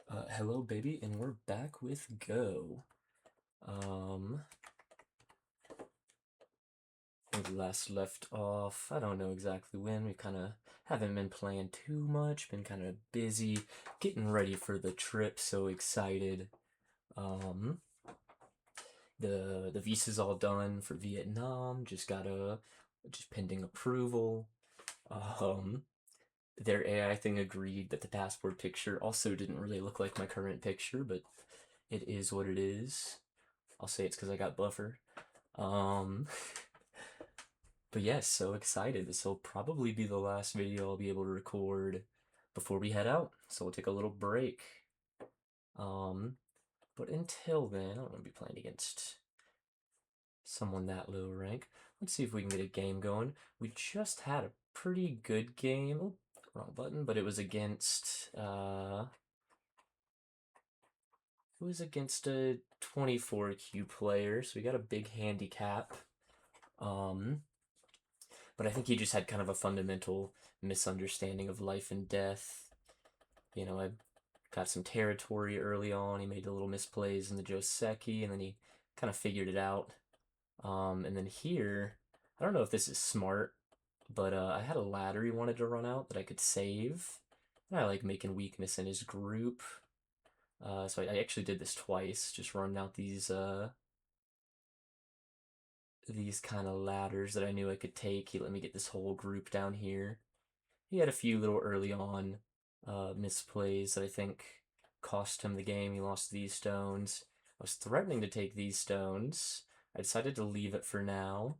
Hello, baby, and we're back with Go. Um, we last left off, I don't know exactly when. We kind of haven't been playing too much, been kind of busy, getting ready for the trip, so excited. Um, the visa's all done for Vietnam, just pending approval. Um, their AI thing agreed that the passport picture also didn't really look like my current picture, but it is what it is. I'll say it's because I got buffer. Um, but yes, so excited. This will probably be the last video I'll be able to record before we head out. So we'll take a little break. Um, but until then, I don't want to be playing against someone that low rank. Let's see if we can get a game going. We just had a pretty good game. Oh, wrong button, but it was against a 24Q player, so we got a big handicap. But I think he just had kind of a fundamental misunderstanding of life and death. I got some territory early on. He made a little misplays in the Joseki, and then he kind of figured it out. And then here, I don't know if this is smart, but I had a ladder he wanted to run out that I could save. And I like making weakness in his group. So I actually did this twice, just running out these kind of ladders that I knew I could take. He let me get this whole group down here. He had a few little early on misplays that I think cost him the game. He lost these stones. I was threatening to take these stones. I decided to leave it for now.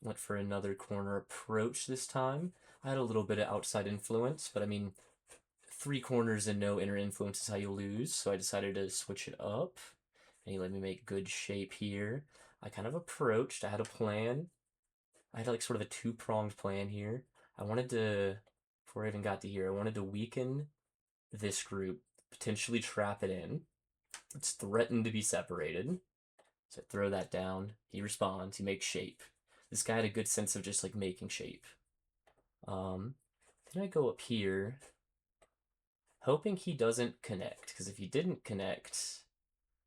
Went for another corner approach this time. I had a little bit of outside influence, but I mean, 3 corners and no inner influence is how you lose, so I decided to switch it up. And he let me make good shape here. I kind of approached. I had a plan. I had like sort of a two-pronged plan here. I wanted to, before I even got to here, I wanted to weaken this group, potentially trap it in. It's threatened to be separated. So I throw that down. He responds. He makes shape. This guy had a good sense of just like making shape. Um, then I go up here, hoping he doesn't connect, because if he didn't connect,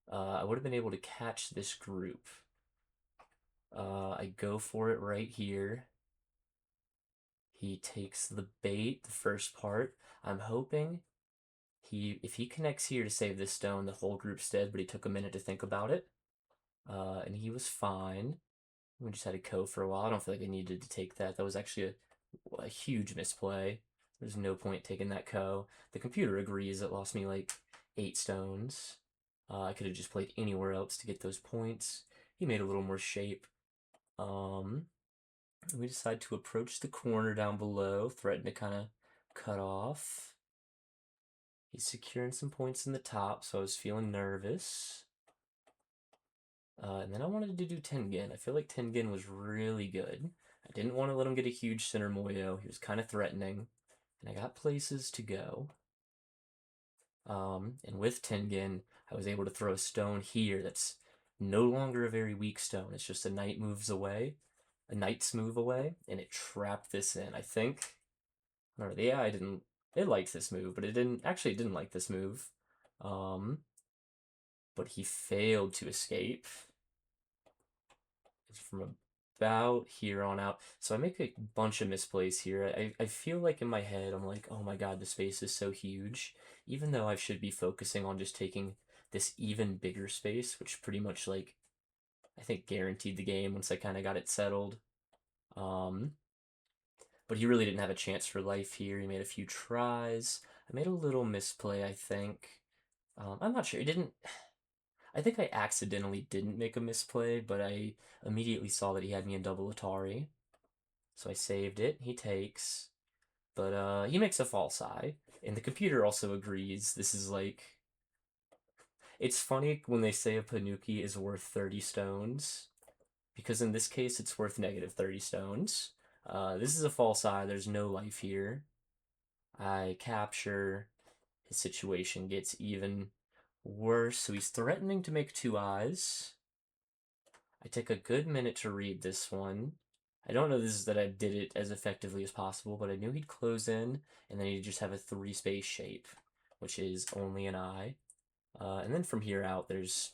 I would have been able to catch this group. I go for it right here. He takes the bait, the first part. I'm hoping if he connects here to save this stone, the whole group's dead, but he took a minute to think about it. And he was fine. We just had a co for a while. I don't feel like I needed to take that. That was actually a huge misplay. There's no point taking that co. The computer agrees it lost me like 8 stones. I could have just played anywhere else to get those points. He made a little more shape. We decide to approach the corner down below, threaten to kind of cut off. He's securing some points in the top, so I was feeling nervous. And then I wanted to do Tengen. I feel like Tengen was really good. I didn't want to let him get a huge center Moyo. He was kind of threatening. And I got places to go. And with Tengen, I was able to throw a stone here that's no longer a very weak stone. It's just a knight's move away, and it trapped this in. I think, I don't know, the AI didn't, it liked this move, but it didn't like this move. But he failed to escape. It's from about here on out. So I make a bunch of misplays here. I feel like in my head, I'm like, oh my god, the space is so huge. Even though I should be focusing on just taking this even bigger space, which pretty much like, I think guaranteed the game once I kind of got it settled. But he really didn't have a chance for life here. He made a few tries. I made a little misplay, I think. I'm not sure. It didn't. I think I accidentally didn't make a misplay, but I immediately saw that he had me in double Atari. So I saved it. He takes. But he makes a false eye. And the computer also agrees. This is like. It's funny when they say a Panuki is worth 30 stones, because in this case it's worth negative 30 stones. This is a false eye. There's no life here. I capture. His situation gets even worse. So he's threatening to make 2 eyes. I take a good minute to read this one. I don't know that I did it as effectively as possible, but I knew he'd close in, and then he'd just have a 3-space shape. which is only an I. And then from here out, there's...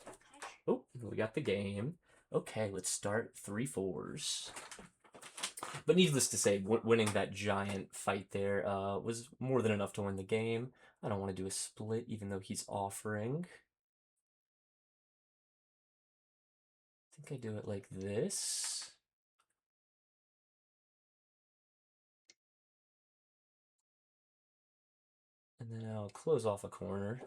Oh, we got the game. Okay, let's start 3 fours. But needless to say, winning that giant fight there was more than enough to win the game. I don't want to do a split, even though he's offering. I think I do it like this. And then I'll close off a corner.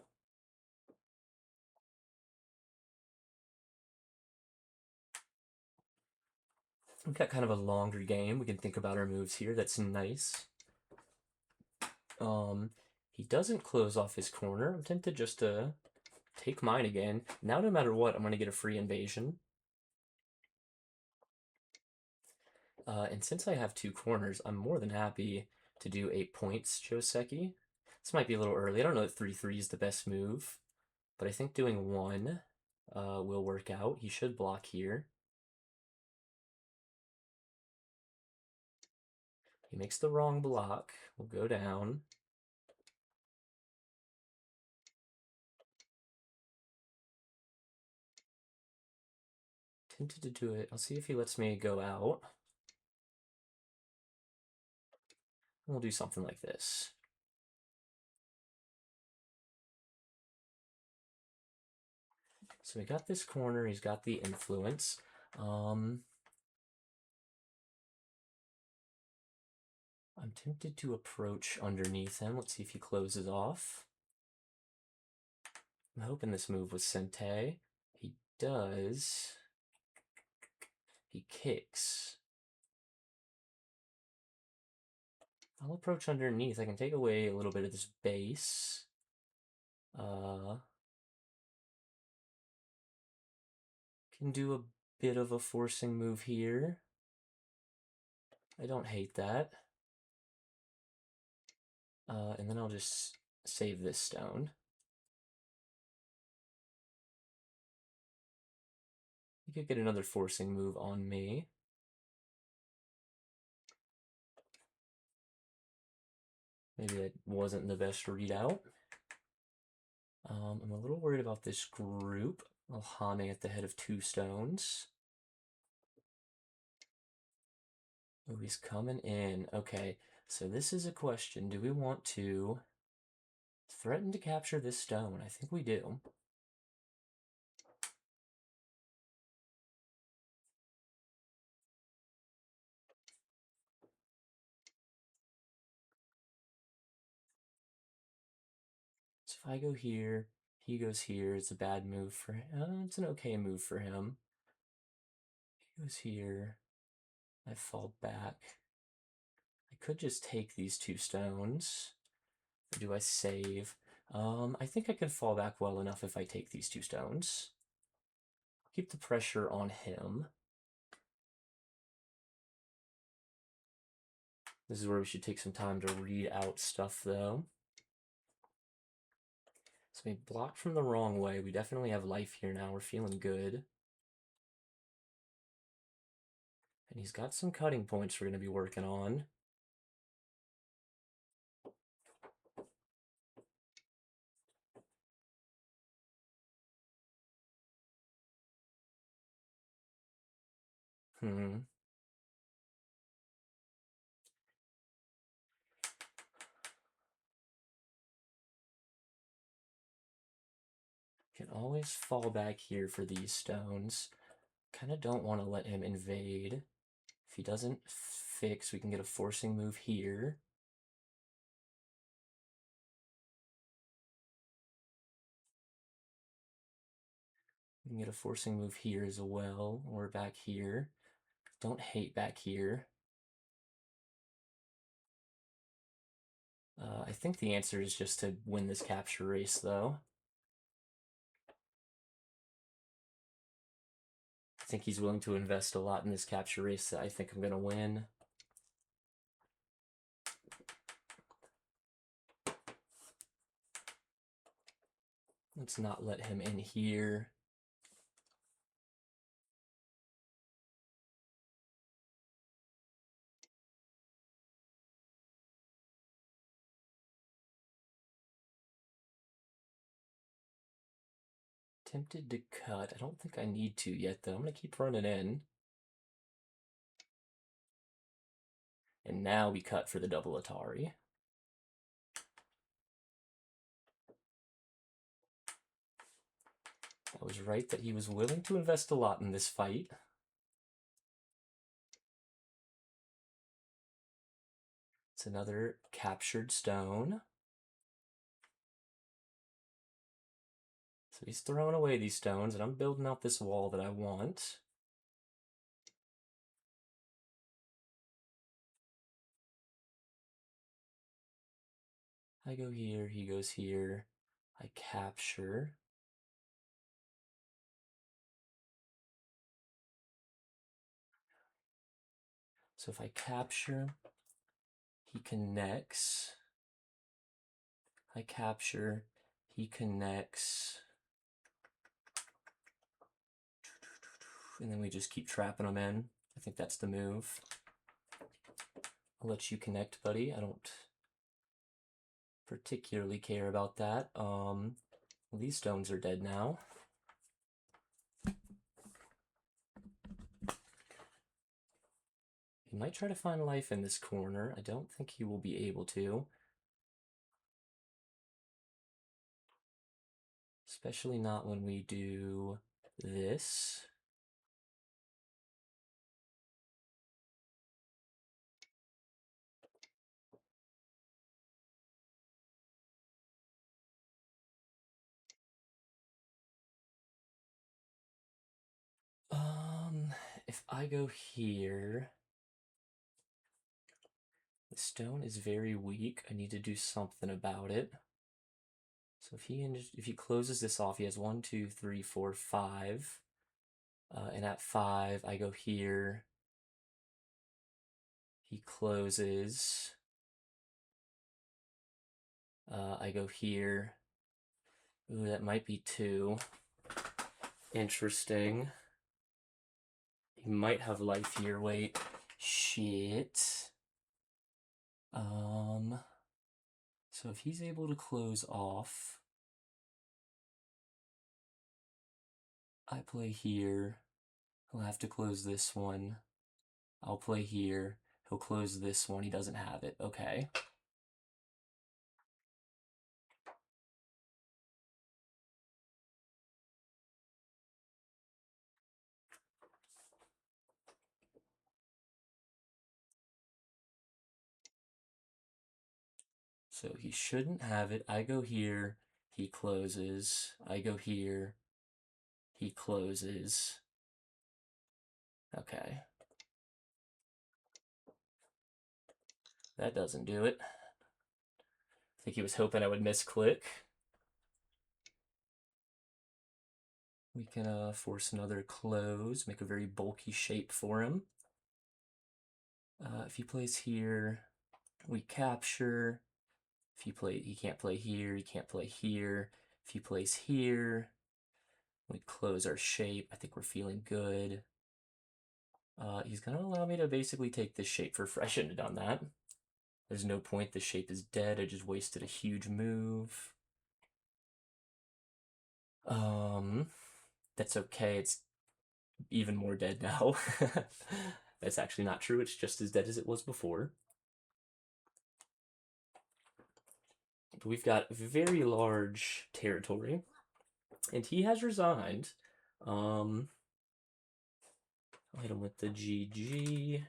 We've got kind of a longer game. We can think about our moves here. That's nice. He doesn't close off his corner. I'm tempted just to take mine again. Now, no matter what, I'm going to get a free invasion. And since I have 2 corners, I'm more than happy to do 8 points Joseki. This might be a little early. I don't know if 3-3 is the best move, but I think doing 1 will work out. He should block here. He makes the wrong block. We'll go down. Tempted to do it. I'll see if he lets me go out. We'll do something like this. So we got this corner. He's got the influence. I'm tempted to approach underneath him. Let's see if he closes off. I'm hoping this move was Sente. He does. He kicks. I'll approach underneath. I can take away a little bit of this base. Can do a bit of a forcing move here. I don't hate that. And then I'll just save this stone. He could get another forcing move on me. Maybe that wasn't the best readout. I'm a little worried about this group. Alhane at the head of 2 stones. Oh, he's coming in. Okay, so this is a question. Do we want to threaten to capture this stone? I think we do. So if I go here, he goes here. It's a bad move for him. It's an okay move for him. He goes here. I fall back. I could just take these 2 stones. Or do I save? I think I can fall back well enough if I take these 2 stones. Keep the pressure on him. This is where we should take some time to read out stuff, though. So we blocked from the wrong way. We definitely have life here now. We're feeling good. And he's got some cutting points we're going to be working on. Can always fall back here for these stones. Kind of don't want to let him invade. If he doesn't fix, we can get a forcing move here. We can get a forcing move here as well, or back here. Don't hate back here. I think the answer is just to win this capture race, though. I think he's willing to invest a lot in this capture race that I think I'm going to win. Let's not let him in here. Tempted to cut. I don't think I need to yet, though. I'm going to keep running in. And now we cut for the double Atari. I was right that he was willing to invest a lot in this fight. It's another captured stone. So he's throwing away these stones, and I'm building out this wall that I want. I go here, he goes here. I capture. So if I capture, he connects. I capture, he connects. And then we just keep trapping them in. I think that's the move. I'll let you connect, buddy. I don't particularly care about that. These stones are dead now. He might try to find life in this corner. I don't think he will be able to. Especially not when we do this. If I go here, the stone is very weak. I need to do something about it. So if he closes this off, he has 1, 2, 3, 4, 5. And at 5, I go here. He closes. I go here. Ooh, that might be 2. Interesting. He might have life here. Wait. Shit. So if he's able to close off, I play here. He'll have to close this one. I'll play here. He'll close this one. He doesn't have it. Okay. So he shouldn't have it. I go here. He closes. I go here. He closes. Okay. That doesn't do it. I think he was hoping I would misclick. We can force another close, make a very bulky shape for him. If he plays here, we capture. If he can't play here, he can't play here. If he plays here, we close our shape. I think we're feeling good. He's gonna allow me to basically take this shape for free. I shouldn't have done that. There's no point, the shape is dead. I just wasted a huge move. That's okay, it's even more dead now. That's actually not true, it's just as dead as it was before. But we've got very large territory, and he has resigned. I'll hit him with the GG.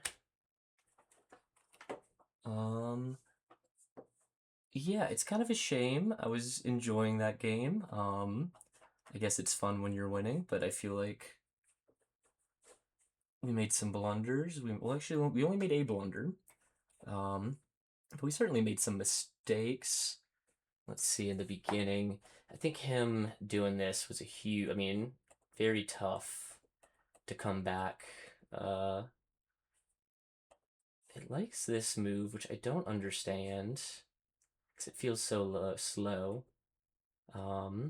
Yeah, it's kind of a shame. I was enjoying that game. I guess it's fun when you're winning, but I feel like we made some blunders. Well, actually, we only made a blunder. But we certainly made some mistakes. Let's see, in the beginning, I think him doing this was very tough to come back. It likes this move, which I don't understand, because it feels so slow. But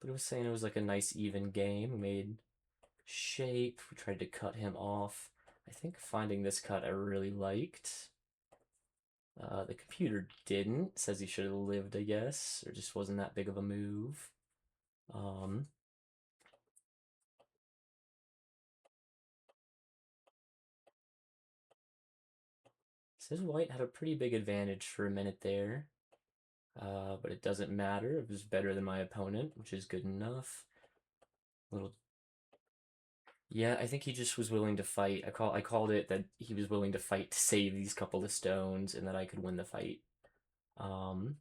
it was saying it was like a nice even game. We made shape, we tried to cut him off. I think finding this cut I really liked. The computer didn't. Says he should have lived, I guess, or just wasn't that big of a move. Um, Says White had a pretty big advantage for a minute there, but it doesn't matter. It was better than my opponent, which is good enough. Little, yeah, I think he just was willing to fight. I called it that he was willing to fight to save these couple of stones, and that I could win the fight. Um,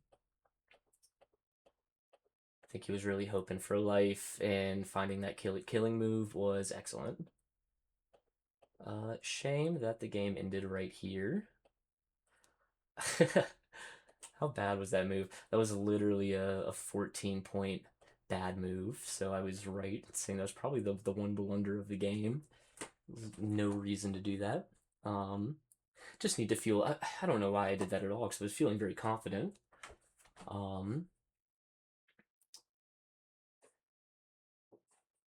I think he was really hoping for life, and finding that killing move was excellent. Shame that the game ended right here. How bad was that move? That was literally a 14-point bad move, so I was right saying that was probably the one blunder of the game. No reason to do that. Um, just need to feel. I don't know why I did that at all, because I was feeling very confident. Um,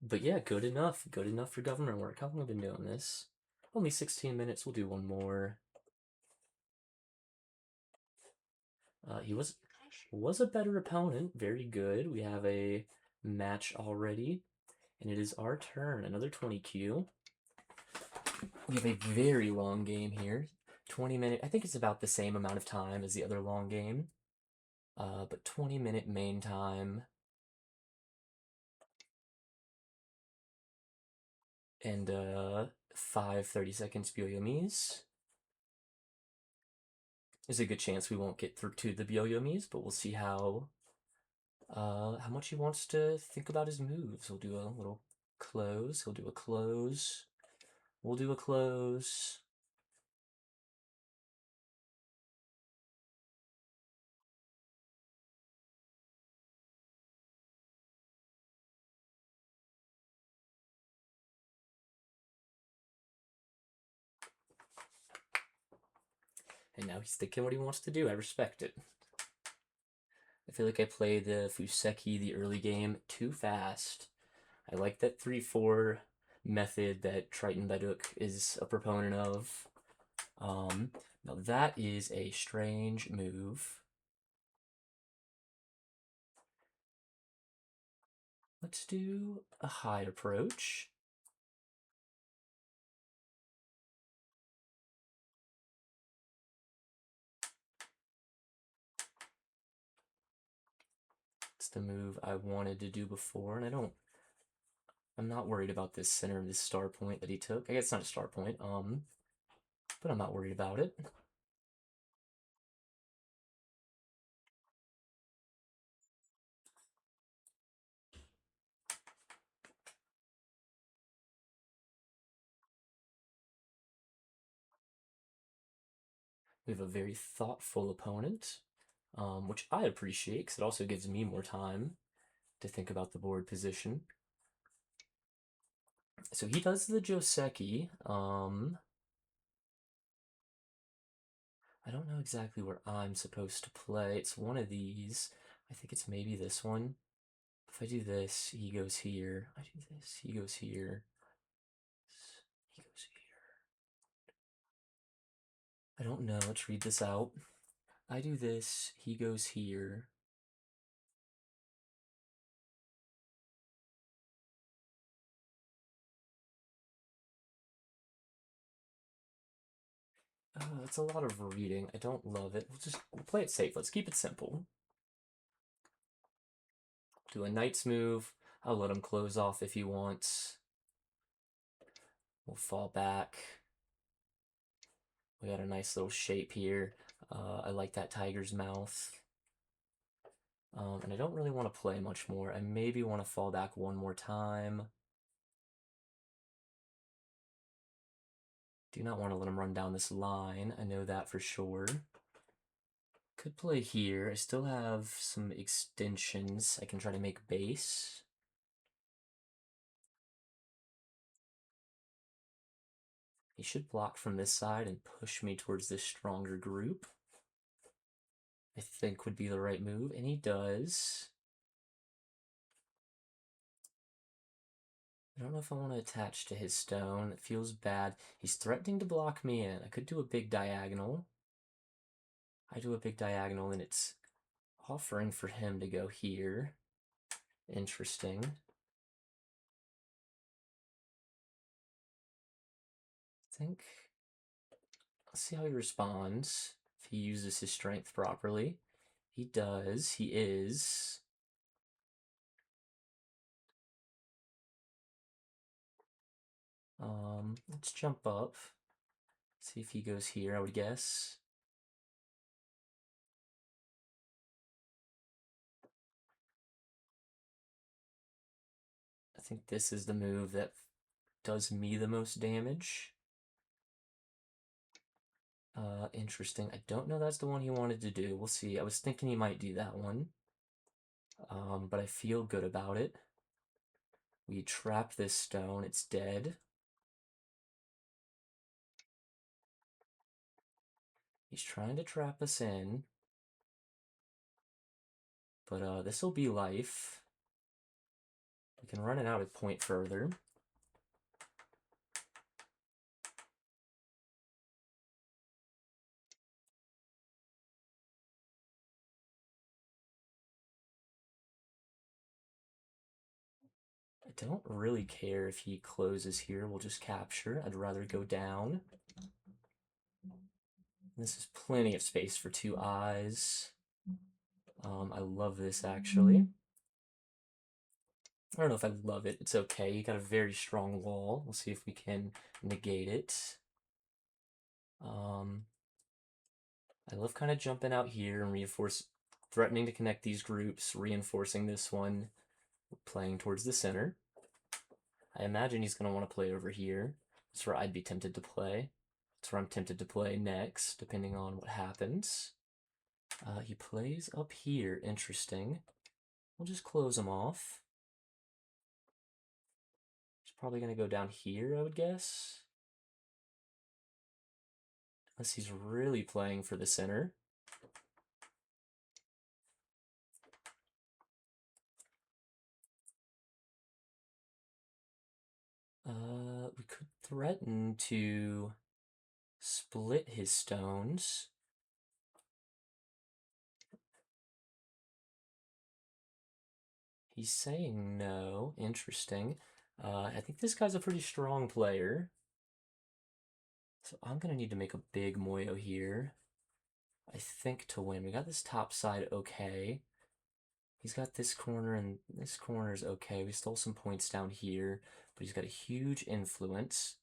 but yeah, good enough. Good enough for government work. How long have I been doing this? Only 16 minutes. We'll do one more. He was a better opponent. Very good. We have a match already, and it is our turn. Another 20Q. We have a very long game here. 20-minute. I think it's about the same amount of time as the other long game. But 20-minute main time. And 5 30-second Byoyomis. There's a good chance we won't get through to the Byoyomis, but we'll see how much he wants to think about his moves. We'll do a little close. He'll do a close. We'll do a close. And now he's thinking what he wants to do. I respect it. I feel like I played the Fuseki, the early game, too fast. I like that 3-4 method that Triton Beduk is a proponent of. Now that is a strange move. Let's do a high approach. It's the move I wanted to do before, and I'm not worried about this center of this star point that he took. I guess it's not a star point, but I'm not worried about it. We have a very thoughtful opponent, which I appreciate because it also gives me more time to think about the board position. So he does the Joseki. I don't know exactly where I'm supposed to play. It's one of these. I think it's maybe this one. If I do this, he goes here. I do this, he goes here. He goes here. I don't know. Let's read this out. I do this, he goes here. It's a lot of reading. I don't love it. We'll play it safe. Let's keep it simple. Do a knight's move. I'll let him close off if he wants. We'll fall back. We got a nice little shape here. I like that tiger's mouth. And I don't really want to play much more. I maybe want to fall back one more time. Do not want to let him run down this line. I know that for sure. Could play here. I still have some extensions. I can try to make base. He should block from this side and push me towards this stronger group. I think would be the right move, and he does. I don't know if I want to attach to his stone. It feels bad. He's threatening to block me in. I could do a big diagonal. I do a big diagonal and it's offering for him to go here. Interesting. I think, let's see how he responds. If he uses his strength properly. He does. He is. Let's jump up. See if he goes here, I would guess. I think this is the move that does me the most damage. Interesting. I don't know that's the one he wanted to do. We'll see. I was thinking he might do that one. But I feel good about it. We trap this stone. It's dead. He's trying to trap us in. But this will be life. We can run it out a point further. I don't really care if he closes here. We'll just capture. I'd rather go down. This is plenty of space for 2 eyes. I love this, actually. I don't know if I love it. It's okay. You got a very strong wall. We'll see if we can negate it. I love kind of jumping out here and threatening to connect these groups, reinforcing this one, playing towards the center. I imagine he's going to want to play over here. That's where I'd be tempted to play. That's where I'm tempted to play next, depending on what happens. He plays up here. Interesting. We'll just close him off. He's probably going to go down here, I would guess. Unless he's really playing for the center. We could threaten to split his stones. He's saying no. Interesting. I think this guy's a pretty strong player. So I'm going to need to make a big moyo here. I think to win. We got this top side okay. He's got this corner, and this corner is okay. We stole some points down here, but he's got a huge influence.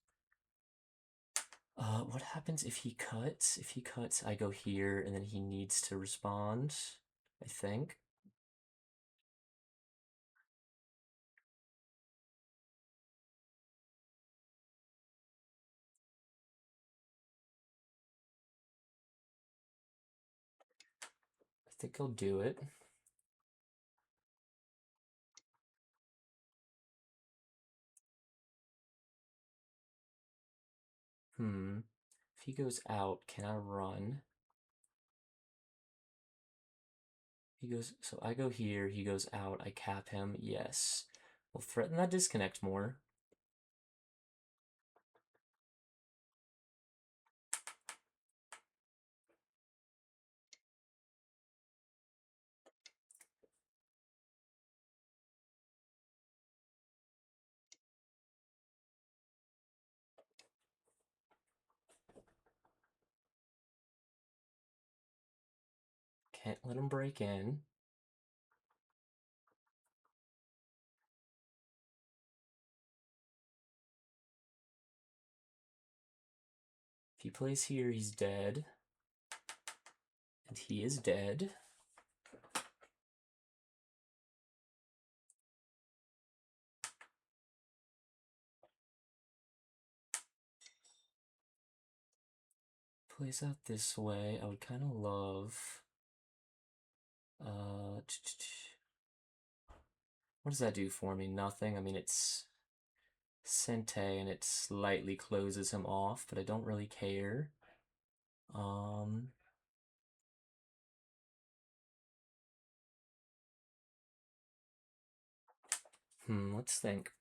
What happens if he cuts? If he cuts, I go here, and then he needs to respond, I think. I think I'll do it. If he goes out, can I run? He goes, so I go here, he goes out, I cap him, yes. We'll threaten that disconnect more. Can't let him break in. If he plays here, he's dead. And he is dead. Plays out this way. I would kind of love... what does that do for me? Nothing. I mean, it's Sente and it slightly closes him off, but I don't really care. Let's think.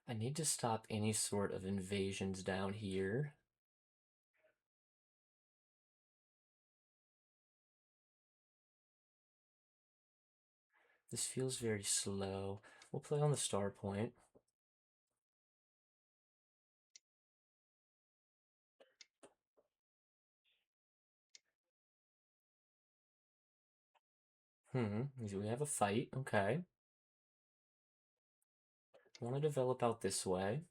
I need to stop any sort of invasions down here. This feels very slow. We'll play on the star point. We have a fight. Okay. I want to develop out this way.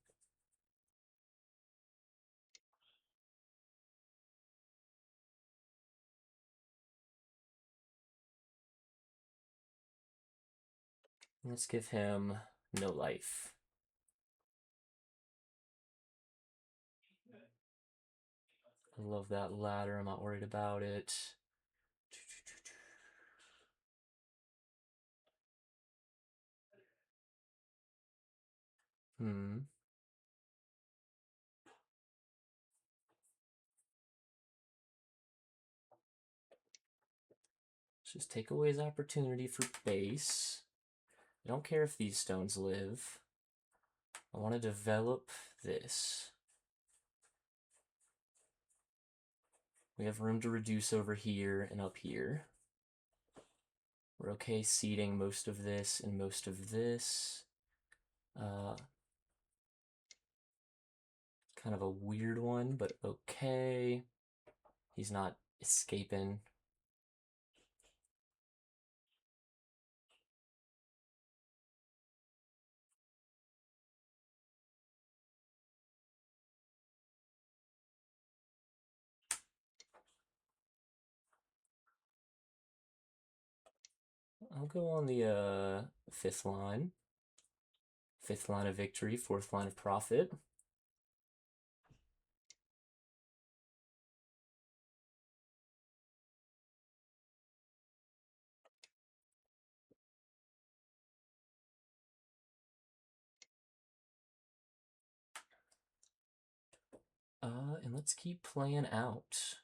Let's give him no life. I love that ladder. I'm not worried about it. Hmm. Let's just take away his opportunity for base. I don't care if these stones live. I want to develop this. We have room to reduce over here and up here. We're okay seeding most of this and most of this. Kind of a weird one, but okay. He's not escaping. I'll go on the fifth line. Fifth line of victory, fourth line of profit. And let's keep playing out.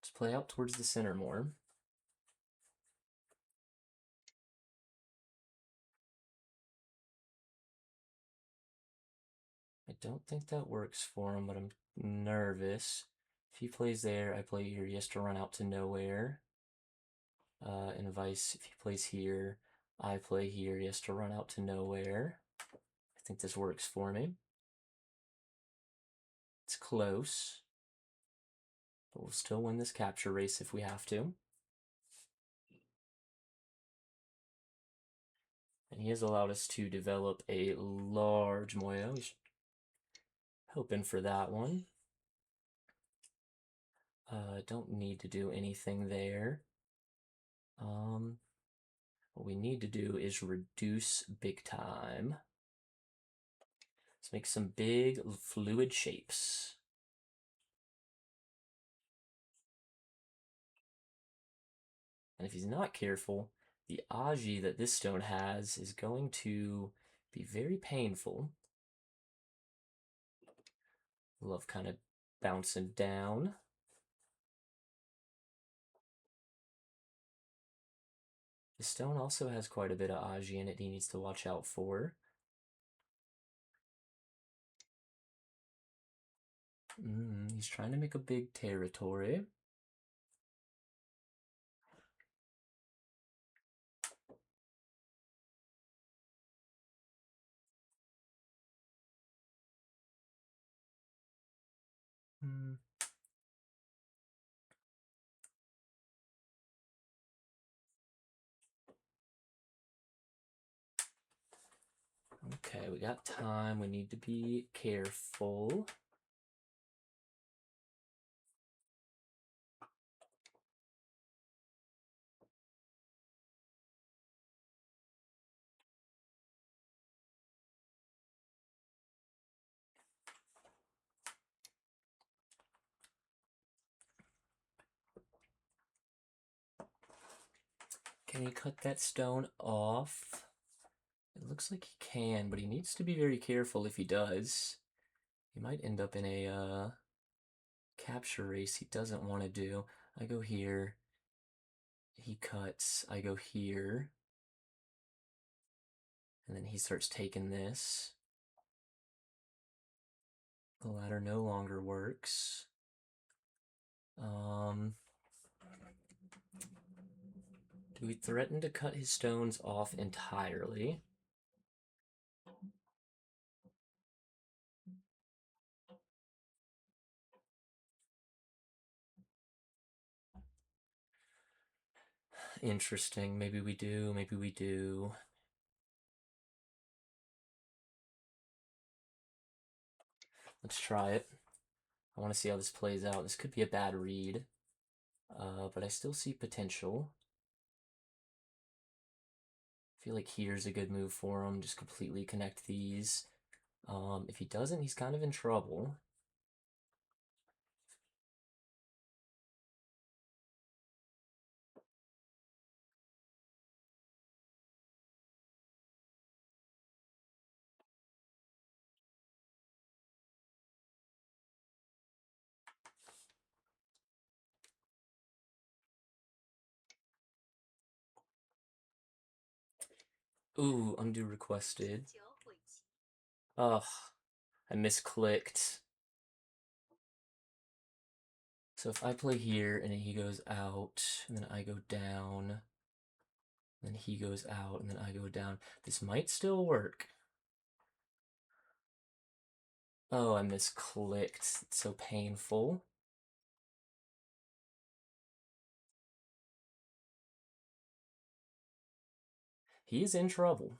Let's play out towards the center more. I don't think that works for him, but I'm nervous. If he plays there, I play here. He has to run out to nowhere. And vice, if he plays here, I play here. He has to run out to nowhere. I think this works for me. It's close, but we'll still win this capture race if we have to. And he has allowed us to develop a large Moyo. He's hoping for that one. Don't need to do anything there. What we need to do is reduce big time. Let's make some big fluid shapes. And if he's not careful, the Aji that this stone has is going to be very painful. Love kind of bouncing down. The stone also has quite a bit of Aji in it he needs to watch out for. He's trying to make a big territory. Okay, we got time. We need to be careful. Can he cut that stone off? It looks like he can, but he needs to be very careful if he does. He might end up in a capture race he doesn't want to do. I go here. He cuts. I go here. And then he starts taking this. The ladder no longer works. Do we threaten to cut his stones off entirely? Interesting. Maybe we do. Maybe we do. Let's try it. I want to see how this plays out. This could be a bad read, but I still see potential. I feel like here's a good move for him. Just completely connect these. If he doesn't, he's kind of in trouble. Ooh, undo requested. Ugh, I misclicked. So if I play here and he goes out, and then I go down, then he goes out, and then I go down, this might still work. Oh, I misclicked. It's so painful. He is in trouble.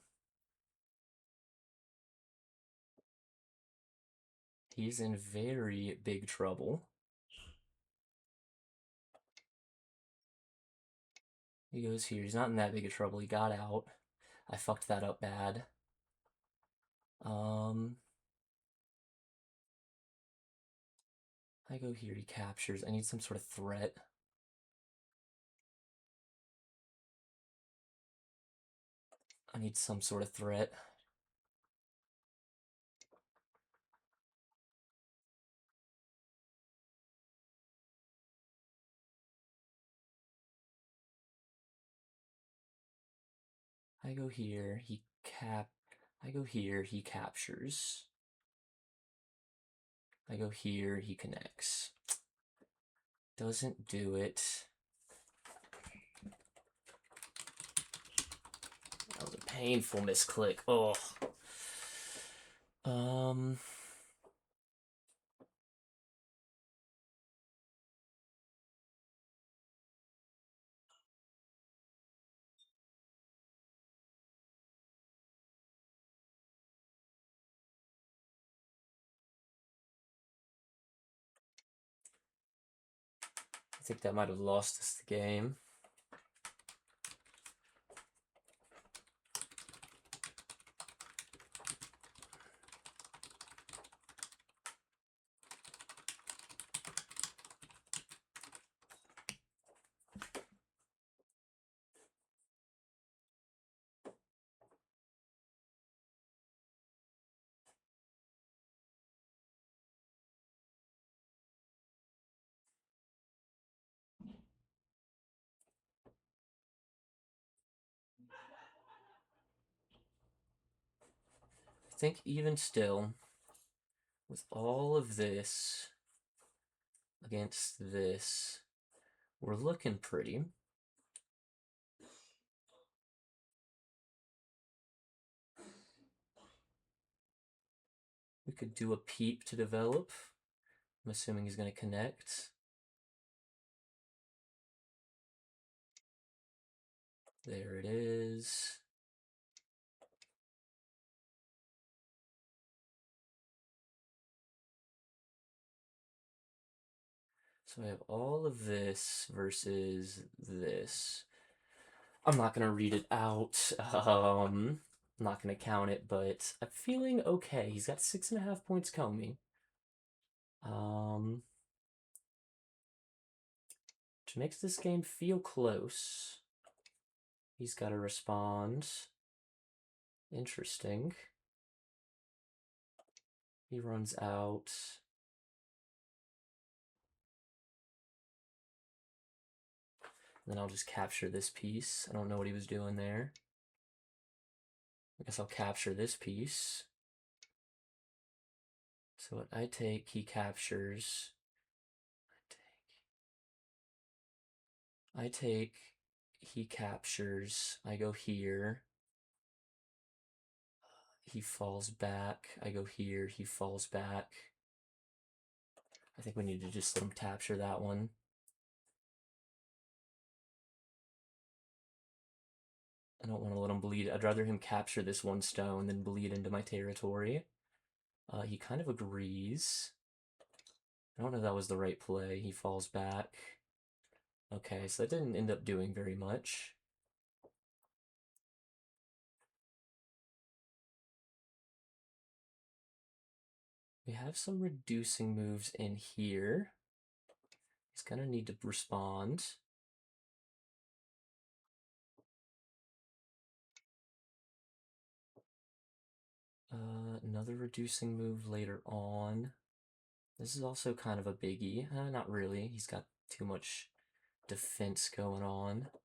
He's in very big trouble. He goes here. He's not in that big of trouble. He got out. I fucked that up bad. I go here. He captures. I need some sort of threat. I need some sort of threat. I go here. I go here. He captures. I go here. He connects. Doesn't do it. That was a painful misclick. Oh. I think that might have lost us the game. I think even still, with all of this against this, we're looking pretty. We could do a peep to develop. I'm assuming he's going to connect. There it is. So I have all of this versus this. I'm not going to read it out. I'm not going to count it, but I'm feeling okay. He's got 6.5 points Comey. Which makes this game feel close. He's got to respond. Interesting. He runs out. And then I'll just capture this piece. I don't know what he was doing there. I guess I'll capture this piece. So what I take, he captures. I take, he captures. I go here. He falls back. I go here. He falls back. I think we need to just let him capture that one. I don't want to let him bleed. I'd rather him capture this one stone than bleed into my territory. He kind of agrees. I don't know if that was the right play. He falls back. Okay, so that didn't end up doing very much. We have some reducing moves in here. He's gonna need to respond. Another reducing move later on. This is also kind of a biggie. Not really. He's got too much defense going on. I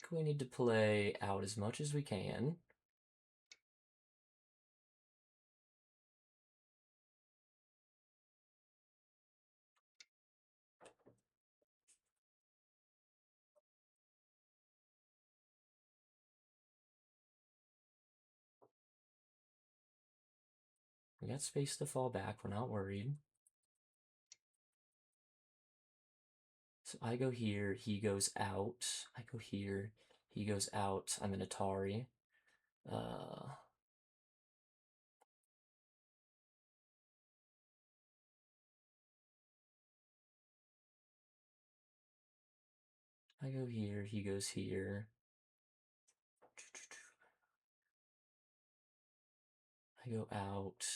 think we need to play out as much as we can. We got space to fall back. We're not worried. So I go here. He goes out. I go here. He goes out. I'm an Atari. I go here. He goes here. I go out.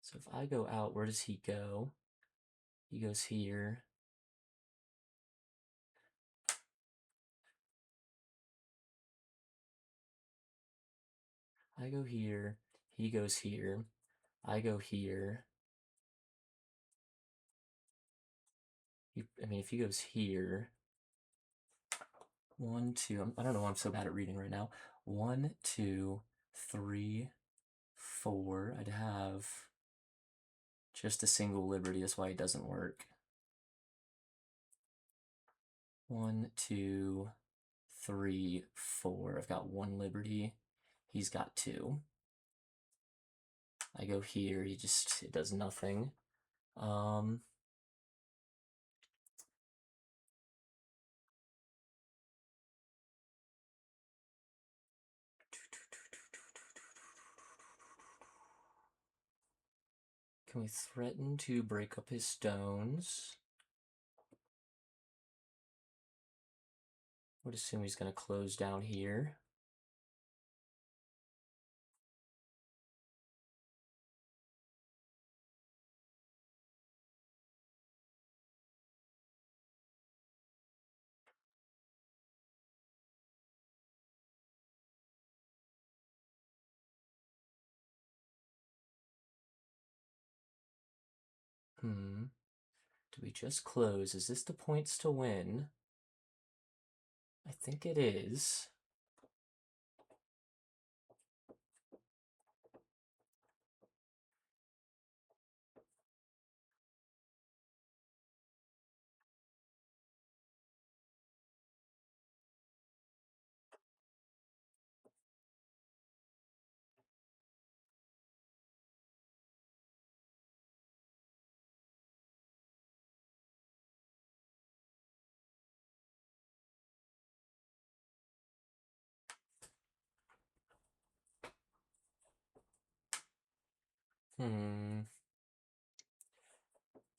So if I go out, where does he go? He goes here. I go here. He goes here. I go here. I mean, if he goes here, 1, 2. I don't know why I'm so bad at reading right now. 1, 2, 3, 4. I'd have just a single liberty. That's why it doesn't work. 1, 2, 3, 4. I've got 1 liberty. He's got 2. I go here. It does nothing. Can we threaten to break up his stones? Would assume he's going to close down here. Do we just close? Is this the points to win? I think it is.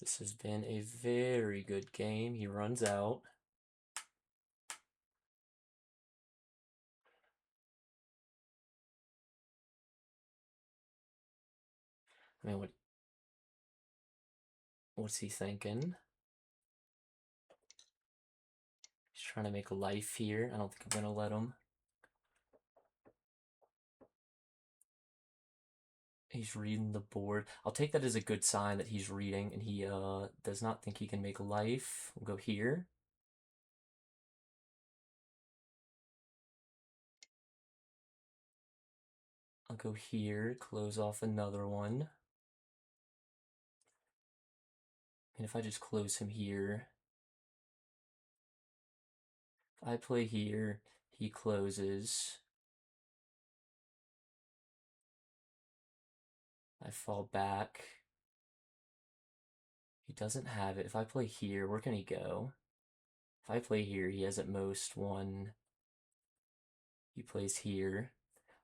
This has been a very good game. He runs out. I mean, what's he thinking? He's trying to make a life here. I don't think I'm going to let him. He's reading the board. I'll take that as a good sign that he's reading, and he does not think he can make a life. We'll go here. I'll go here, close off another one. And if I just close him here, if I play here, he closes. I fall back. He doesn't have it. If I play here, where can he go? If I play here, he has at most one. He plays here.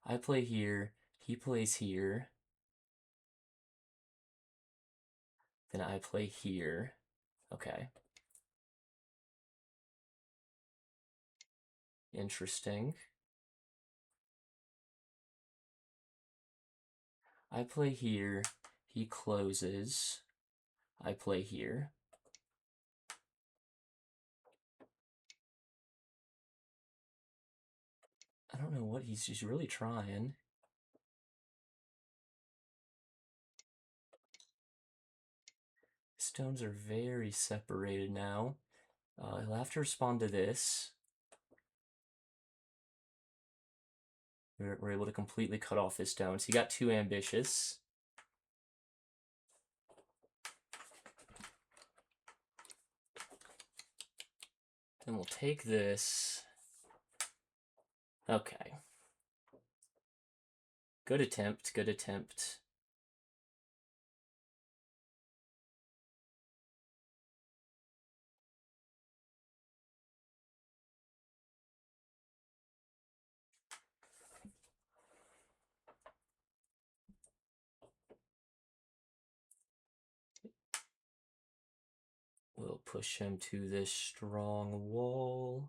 I play here. He plays here. Then I play here. Okay. Interesting. I play here. He closes. I play here. I don't know what he's really trying. Stones are very separated now. He'll have to respond to this. We're able to completely cut off his stones. He got too ambitious. Then we'll take this. Okay. Good attempt, good attempt. We'll push him to this strong wall.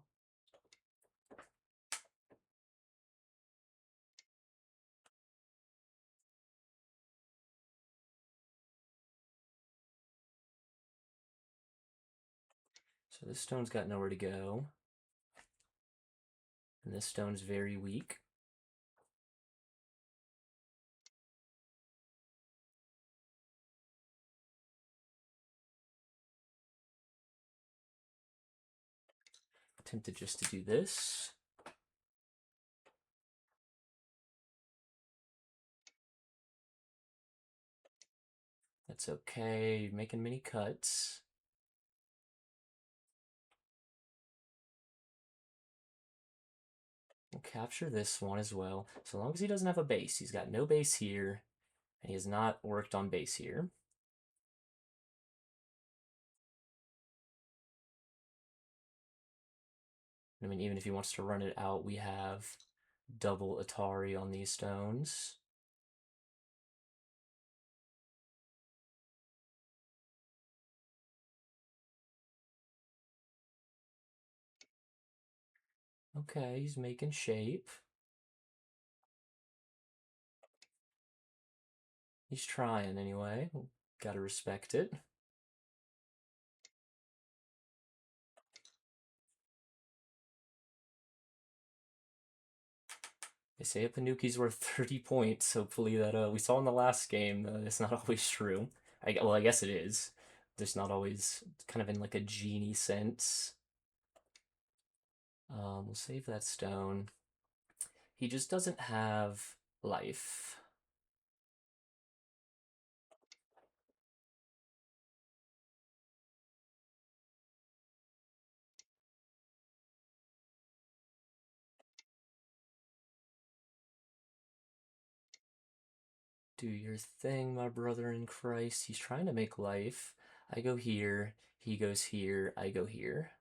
So this stone's got nowhere to go. And this stone's very weak. Tempted just to do this. That's okay, making many cuts. We'll capture this one as well. So long as he doesn't have a base. He's got no base here, and he has not worked on base here. I mean, even if he wants to run it out, we have double Atari on these stones. Okay, he's making shape. He's trying anyway. Gotta respect it. They say a Panuki's worth 30 points. Hopefully that we saw in the last game. It's not always true. Well, I guess it is. Just not always kind of in like a genie sense. We'll save that stone. He just doesn't have life. Do your thing, my brother in Christ. He's trying to make life. I go here, he goes here, I go here.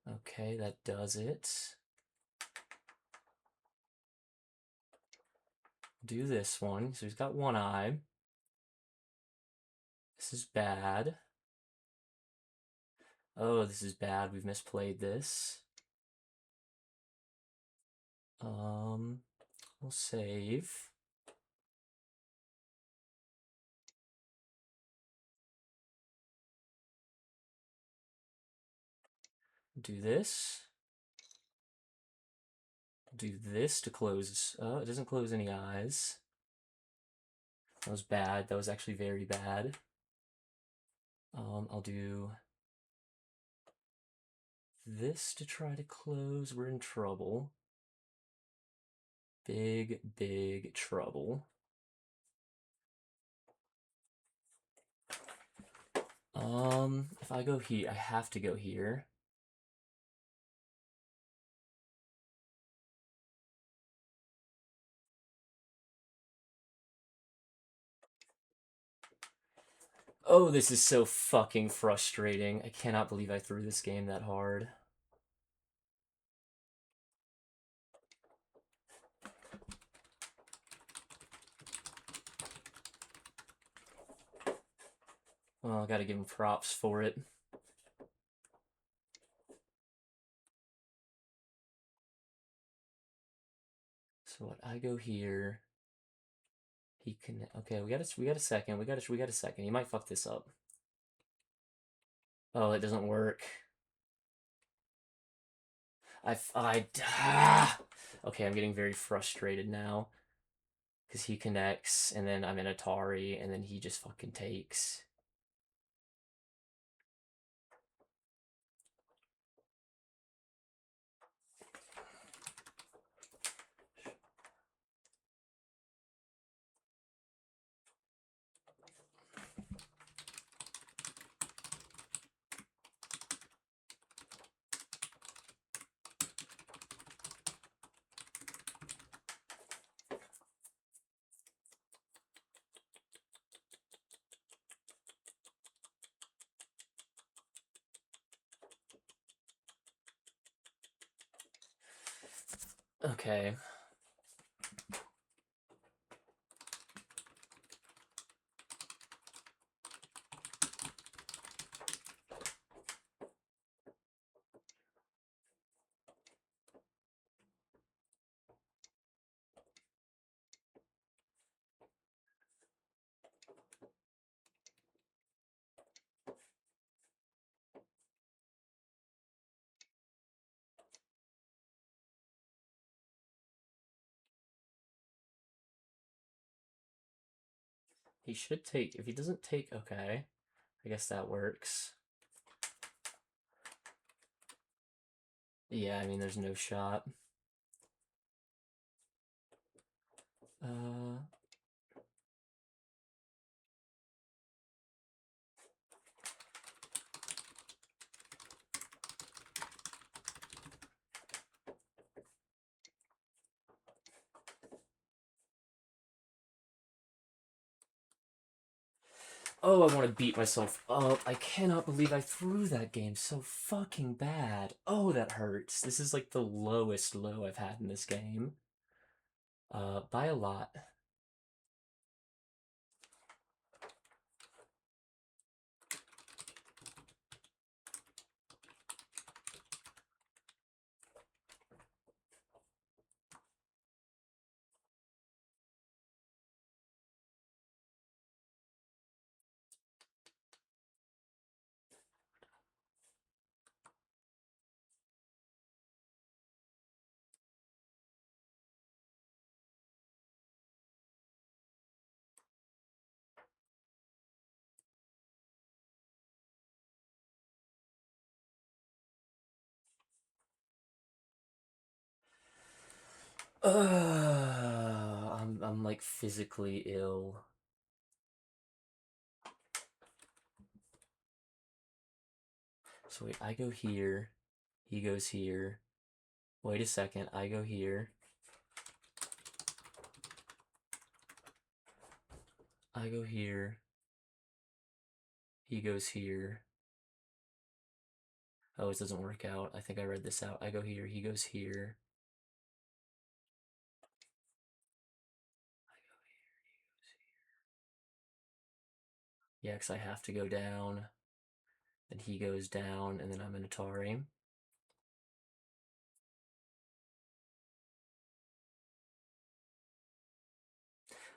Okay, that does it. Do this one. So he's got one eye. This is bad. Oh, this is bad. We've misplayed this. We'll save. Do this. Do this to close. It doesn't close any eyes. That was bad. That was actually very bad. I'll do this to try to close. We're in trouble. Big, big trouble. If I go here, I have to go here. Oh, this is so fucking frustrating. I cannot believe I threw this game that hard. Well, I gotta give him props for it. So what? I go here. He can. Okay, we got a second. We got a second. He might fuck this up. Oh, it doesn't work. Okay, I'm getting very frustrated now. Because he connects, and then I'm in Atari, and then he just fucking takes. Okay. He should take. If he doesn't take, okay. I guess that works. Yeah, I mean, there's no shot. Uh. Oh, I want to beat myself up. I cannot believe I threw that game so fucking bad. Oh, that hurts. This is like the lowest low I've had in this game. By a lot. I'm like physically ill. So wait, I go here. He goes here. Wait a second, I go here. I go here. He goes here. Oh, it doesn't work out. I think I read this out. I go here, he goes here. I go here, he goes here. Yeah, because I have to go down. Then he goes down, and then I'm in Atari.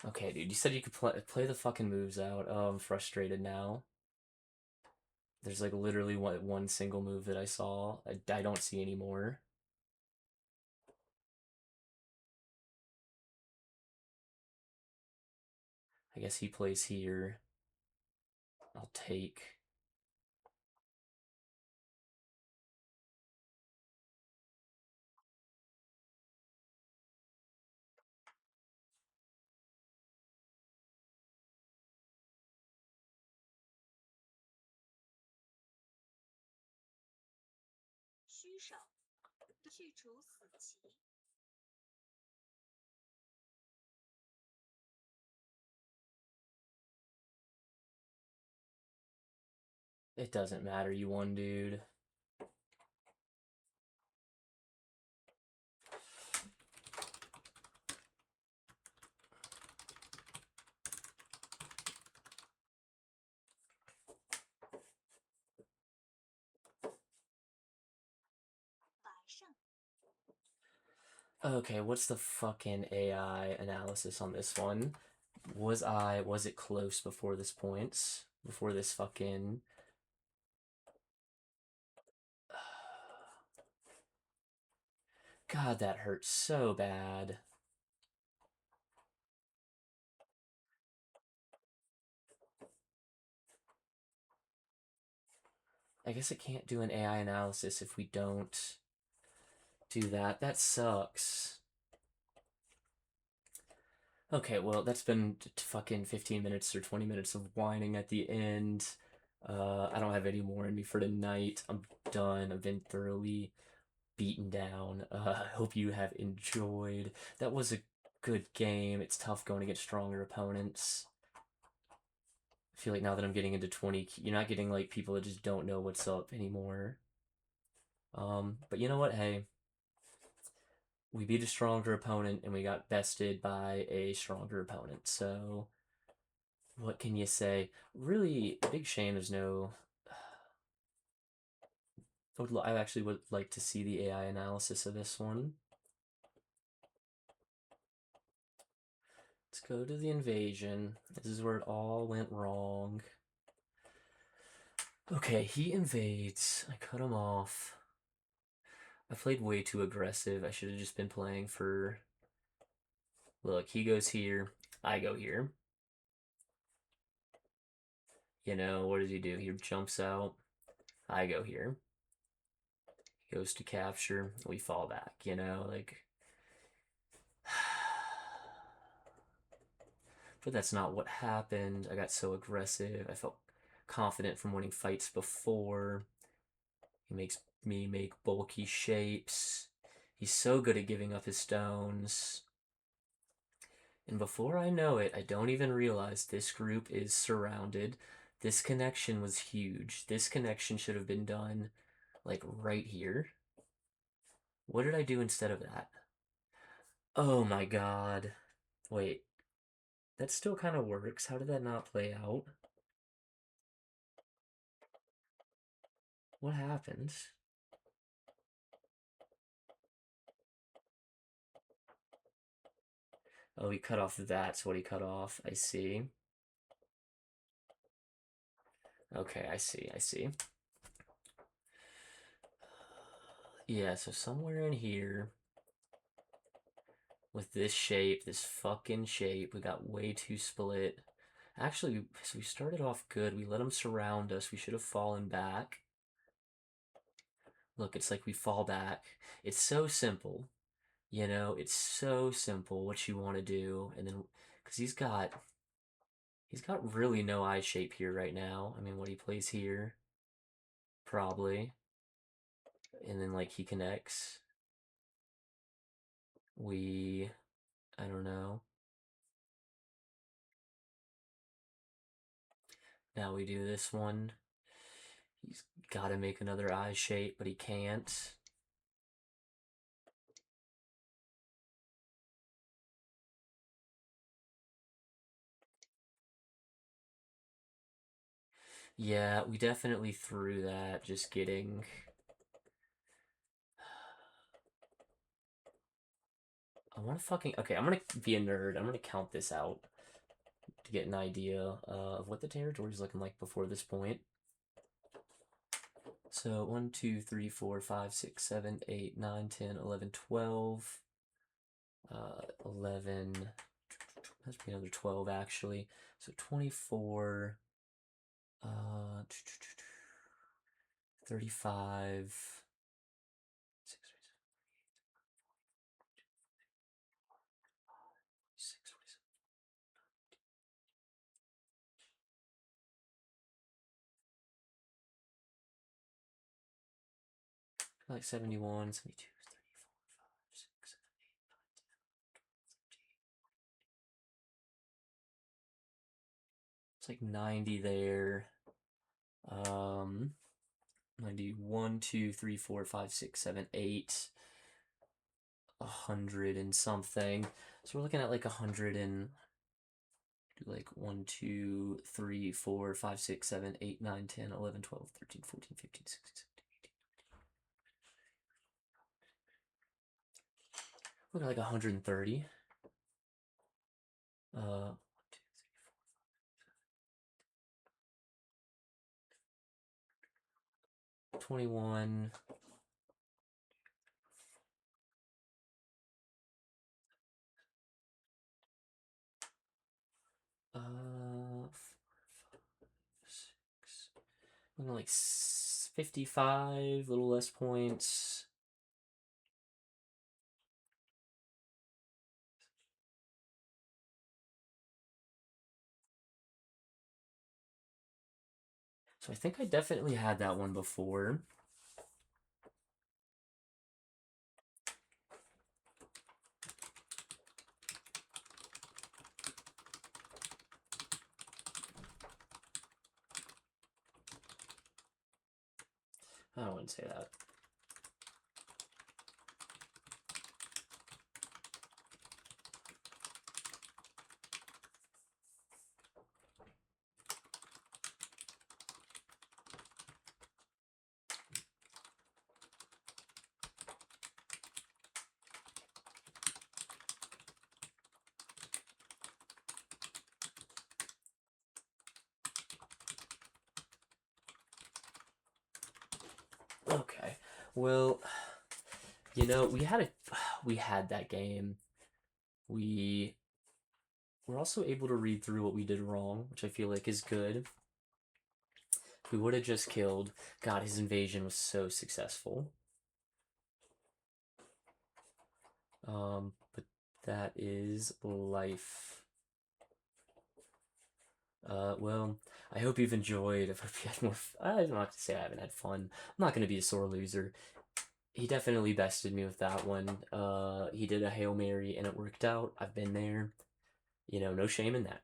Okay, dude, you said you could play the fucking moves out. Oh, I'm frustrated now. There's like literally one single move that I saw. I don't see anymore. I guess he plays here. I'll take. It doesn't matter, you won, dude. Okay, what's the fucking AI analysis on this one? Was it close before this points? Before this fucking... God, that hurts so bad. I guess it can't do an AI analysis if we don't do that. That sucks. Okay, well, that's been fucking 15 minutes or 20 minutes of whining at the end. I don't have any more in me for tonight. I'm done. I've been thoroughly beaten down. I hope you have enjoyed. That was a good game. It's tough going against stronger opponents. I feel like now that I'm getting into 20, you're not getting like people that just don't know what's up anymore. But you know what? Hey, we beat a stronger opponent and we got bested by a stronger opponent. So what can you say? Really, big shame there's no. I actually would like to see the AI analysis of this one. Let's go to the invasion. This is where it all went wrong. Okay, he invades. I cut him off. I played way too aggressive. I should have just been playing for... Look, he goes here. I go here. You know, what does he do? He jumps out. I go here. He goes to capture. We fall back, you know? Like... But that's not what happened. I got so aggressive. I felt confident from winning fights before. He makes me make bulky shapes. He's so good at giving up his stones. And before I know it, I don't even realize this group is surrounded. This connection was huge. This connection should have been done, like, right here. What did I do instead of that? Oh my god. Wait. That still kind of works. How did that not play out? What happened? Oh, he cut off that's what he cut off. I see. Okay, I see. Yeah, so somewhere in here, with this shape, this fucking shape, we got way too split. Actually, so we started off good. We let them surround us. We should have fallen back. Look, it's like we fall back. It's so simple. You know, it's so simple what you want to do. And then, because he's got really no eye shape here right now. I mean, what he plays here, probably. And then, like, he connects. I don't know. Now we do this one. He's got to make another eye shape, but he can't. Yeah, we definitely threw that, just getting... I want to fucking... Okay, I'm gonna be a nerd. I'm gonna count this out to get an idea of what the territory's looking like before this point. So 1, 2, 3, 4, 5, 6, 7, 8, 9, 10, 11, 12, 11, That's be another 12 actually. So 24, 35, like 71, 72, 34, 5, 6, 7, 8, 9, 10, 12, 13. It's like 90 there. 91, 2, 3, 4, 5, 6, 7, 8. 100 and something. So we're looking at like 100 and like 1, 2, 3, 4, 5, 6, 7, 8, 9, 10, 11, 12, 13, 14, 15, 16, 17, 18. Look at like 130. 1, 2, 3, 4, 21. Uh, 4, 5, 6. Looking like 55, a little less points. So I think I definitely had that one before. I wouldn't say that. Okay. Well, you know, we had that game. We were also able to read through what we did wrong, which I feel like is good. If we would have just killed, God, his invasion was so successful. But that is life. Well, I hope you've enjoyed. I hope you had more. I'm not to say I haven't had fun. I'm not gonna be a sore loser. He definitely bested me with that one. He did a Hail Mary and it worked out. I've been there. You know, no shame in that.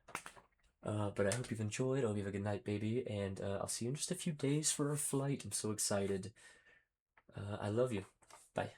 But I hope you've enjoyed. I hope you have a good night, baby. And I'll see you in just a few days for our flight. I'm so excited. I love you. Bye.